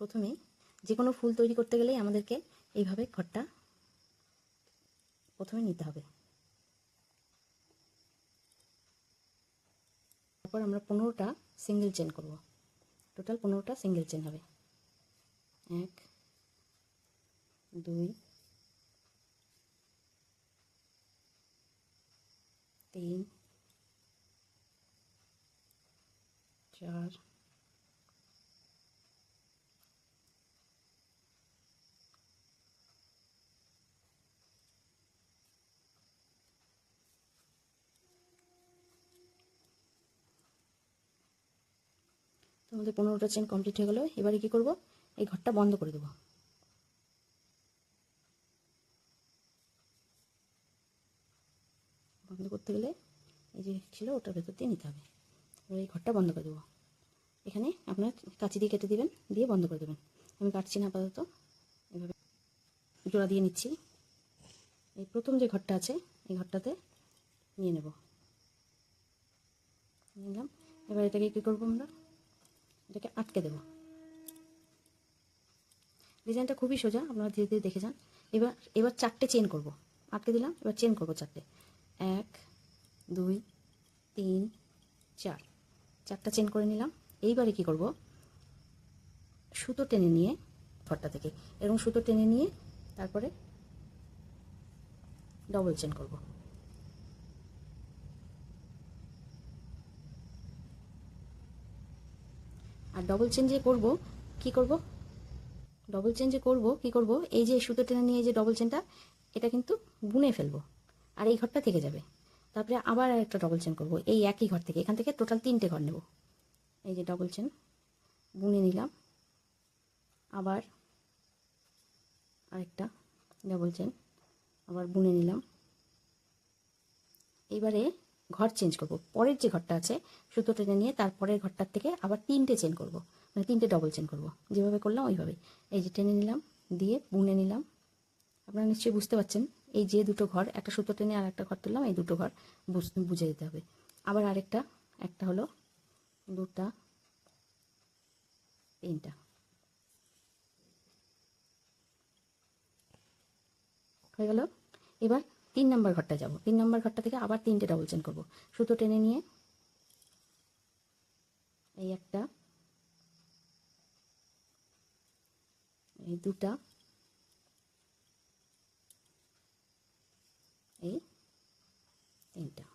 প্রথমেই যে কোনো ফুল তৈরি করতে গেলেই আমাদেরকে এইভাবে ঘরটা প্রথমে নিতে হবে। তারপর আমরা 15টা সিঙ্গেল চেন করব। টোটাল 15টা সিঙ্গেল চেন হবে। 1 2 3 4 আমাদের 15টা চেন কমপ্লিট হয়ে গেল। এবারে কি করব, এই ঘরটা বন্ধ করে দেব। বন্ধ করতে গেলে এই যে ছিল ওটার ভেতর দিয়ে নিতে হবে। এবার এই ঘরটা বন্ধ করে দেব। এখানে আপনার কাঁচি দিয়ে কেটে দিবেন, দিয়ে বন্ধ করে দেবেন। আমি কাটছি না আপাতত, এভাবে জোড়া দিয়ে নিচ্ছি। এই প্রথম যে ঘরটা আছে এই ঘরটাতে নিয়ে নেব, নিলাম। এবার এটাকে কী করবো, আমরা এটাকে আটকে দেব। ডিজাইনটা খুবই সোজা, আপনারা ধীরে ধীরে দেখে যান। এবার 4টে চেন করব। আটকে দিলাম, এবার চেন করব 4টে। 1 2 3 4, 4টা চেন করে নিলাম। এইবারে কি করব, সুতো টেনে নিয়ে ঘরটা থেকে এরকম সুতো টেনে নিয়ে তারপরে ডবল চেন করব। আর ডবল চেন যে করব কি করব, ডবল চেন যে করব কি করব, এই যে সুতো টেনে নিয়ে যে ডবল চেনটা, এটা কিন্তু বুনে ফেলবো আর এই ঘরটা থেকে যাবে। তারপরে আবার একটা ডবল চেন করব এই একই ঘর থেকে। এখান থেকে টোটাল 3টে ঘর নেব। এই যে ডবল চেন বুনে নিলাম, আবার আরেকটা ডবল চেন আবার বুনে নিলাম। এইবারে ঘর চেঞ্জ করব। পরের যে ঘরটা আছে সুতো টেনে নিয়ে তারপরের ঘরটার থেকে আবার 3টে চেন করব, মানে 3টে ডবল চেন করব। যেভাবে করলাম ওইভাবে এই যে টেনে নিলাম, দিয়ে বুনে নিলাম। আপনারা নিশ্চয়ই বুঝতে পারছেন, এই যে দুটো ঘর, একটা সুতো টেনে আর একটা ঘর তুললাম, এই দুটো ঘর বুঝে দিতে হবে। আবার আরেকটা, একটা হলো, দুটা, 3টা হয়ে গেল। এবার 3 নম্বর ঘরটা যাব। 3 নম্বর ঘরটা থেকে আবার 3টে ডবল চেন করব। সুতো টেনে নিয়ে এই একটা, এই দুটা, এই 3টা।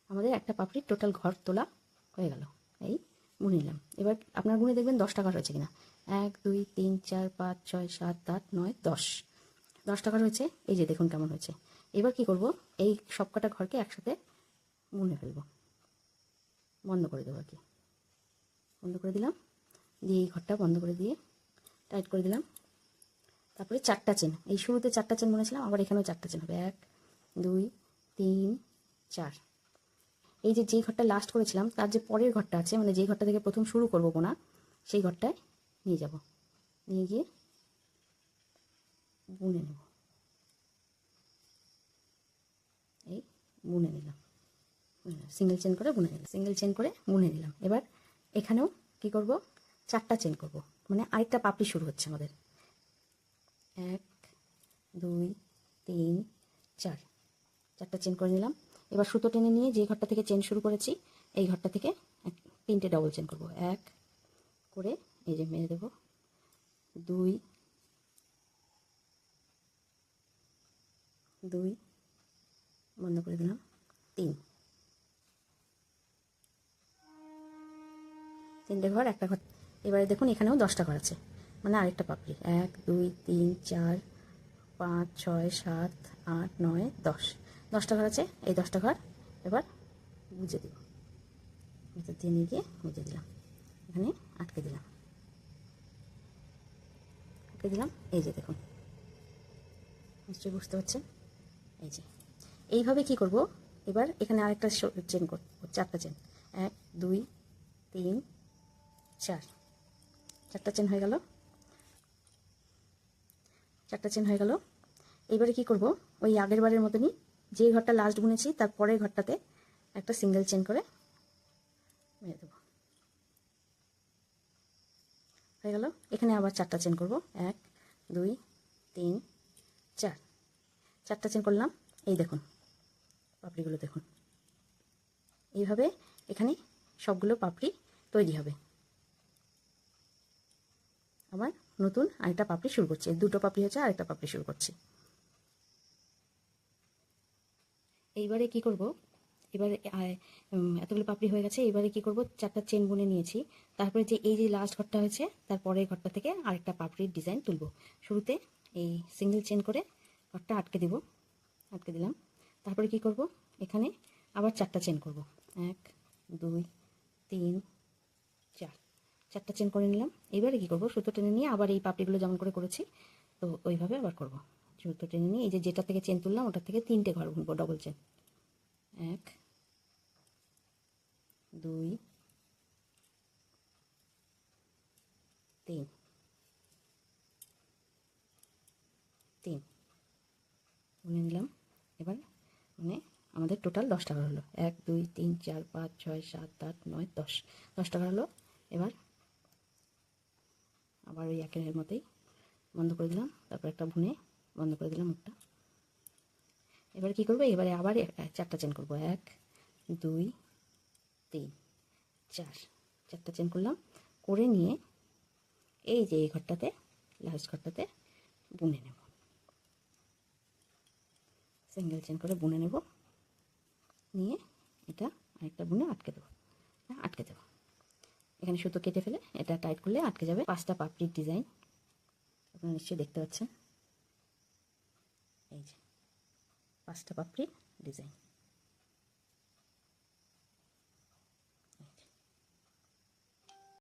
আমাদের একটা পাপড়ির টোটাল ঘর তোলা হয়ে গেল। এই বুনে নিলাম। এবার আপনার গুনে দেখবেন 10টা ঘর হয়েছে কিনা। 1 2 3 4 5 6 7 8 9 10, 10টা ঘর হয়েছে। এই যে দেখুন কেমন হয়েছে। এবার কি করব, এই সবকটা ঘরকে একসাথে বুনে ফেলবো, বন্ধ করে দেবো আর কি। বন্ধ করে দিলাম, দিয়ে এই ঘরটা বন্ধ করে দিয়ে টাইট করে দিলাম। তারপরে 4টা চেন, এই শুরুতে 4টা চেন বুনেছিলাম, আবার এখানেও 4টা চেন হবে। 1 2 3 4। এই যে ঘরটা লাস্ট করেছিলাম তার যে পরের ঘরটা আছে, মানে যে ঘরটা থেকে প্রথম শুরু করব বোনা, সেই ঘরটায় নিয়ে যাব, নিয়ে গিয়ে বুনে নেব। এই বুনে নিলাম, সিঙ্গেল চেন করে বুনে নিলাম, সিঙ্গেল চেন করে বুনে নিলাম। এবার এখানেও কি করব, 4টা চেন করব, মানে আরেকটা পাপড়ি শুরু হচ্ছে আমাদের। 1 2 3 4, 4টা চেন করে নিলাম। এবার সুতো টেনে নিয়ে যে ঘরটা থেকে চেন শুরু করেছি এই ঘরটা থেকে 3টে ডবল চেন করব। 1 করে এই যে মেরে দেব, 2 2 বন্ধ করে দিলাম, 3, 3টে ঘর, একটা ঘর। এবারে দেখুন এখানেও 10টা ঘর আছে, মানে আরেকটা পাপড়ি। 1 2 3 4 5 6 7 8 9 10, 10টা ঘর আছে। এই 10টা ঘর এবার বুঝে দিব, ভিতর দিয়ে নিয়ে গিয়ে বুঝে দিলাম, এখানে আটকে দিলাম, আটকে দিলাম। এই যে দেখুন, নিশ্চয়ই বুঝতে পারছেন। এই যে এইভাবে কি করব, এবার এখানে আরেকটা চেন করব, 4টা চেন। 1 2 3 4, 4টা চেন হয়ে গেল, 4টা চেন হয়ে গেল। এইবারে কি করব, ওই আগের বারের মতনই যে ঘরটা লাস্ট বুনেছি তার পরের ঘরটাতে একটা সিঙ্গেল চেন করে মেরে দেবো। হয়ে গেল। এখানে আবার 4টা চেন করব, 1 2 3 4, 4টা চেন করলাম। এই দেখুন পাপড়িগুলো দেখুন, এইভাবে এখানে সবগুলো পাপড়ি তৈরি হবে। আবার নতুন আরেকটা পাপড়ি শুরু করছি, দুটো পাপড়ি হচ্ছে, আরেকটা পাপড়ি শুরু করছি। এইবারে কি করব, এবারে এতগুলো পাপড়ি হয়ে গেছে। এবারে কি করব, 4টা চেন বুনে নিয়েছি। তারপরে যে এই যে লাস্ট ঘরটা হয়েছে, তারপরের ঘরটা থেকে আরেকটা পাপড়ির ডিজাইন তুলব। শুরুতে এই সিঙ্গেল চেন করে ঘরটা আটকে দেব, আটকে দিলাম। তারপরে কি করব, এখানে আবার 4টা চেন করব, 1 2 3 4, 4টা চেন করে নিলাম। এবারে কি করব, সুতো টেনে নিয়ে আবার এই পাপড়িগুলো যেমন করে করেছি তো ওইভাবে আবার করব। সুতো টেনে নিয়ে এই যে যেটা থেকে চেন তুললাম ওটার থেকে 3টে ঘর বুনবো, ডবল চেন, 1 2 3 3 বুনে নিলাম। এবার মানে আমাদের টোটাল 10টা ঘর হলো, 1 2 3 4 5 6 7 8 9 10, 10টা ঘর হলো। এবার আবার ওই একের মতোই বন্ধ করে দিলাম, তারপর একটা বুনে বন্ধ করে দিলাম মুখটা। এবারে কি করব, এবারে আবার 4টা চেন করব, 1 2 3 4, 4টা চেন করলাম। করে নিয়ে এই যে এই ঘরটাতে, লাস্ট ঘরটাতে বুনে নেব, সিঙ্গেল চেন করে বুনে নেব। নিয়ে এটা আরেকটা বুনে আটকে দেবো, আটকে দেবো। এখানে সুতো কেটে ফেলে এটা টাইট করলে আটকে যাবে। 5টা পাপড়ির ডিজাইন আপনারা নিশ্চয়ই দেখতে পাচ্ছেন, এই যে 5টা পাপড়ির ডিজাইন।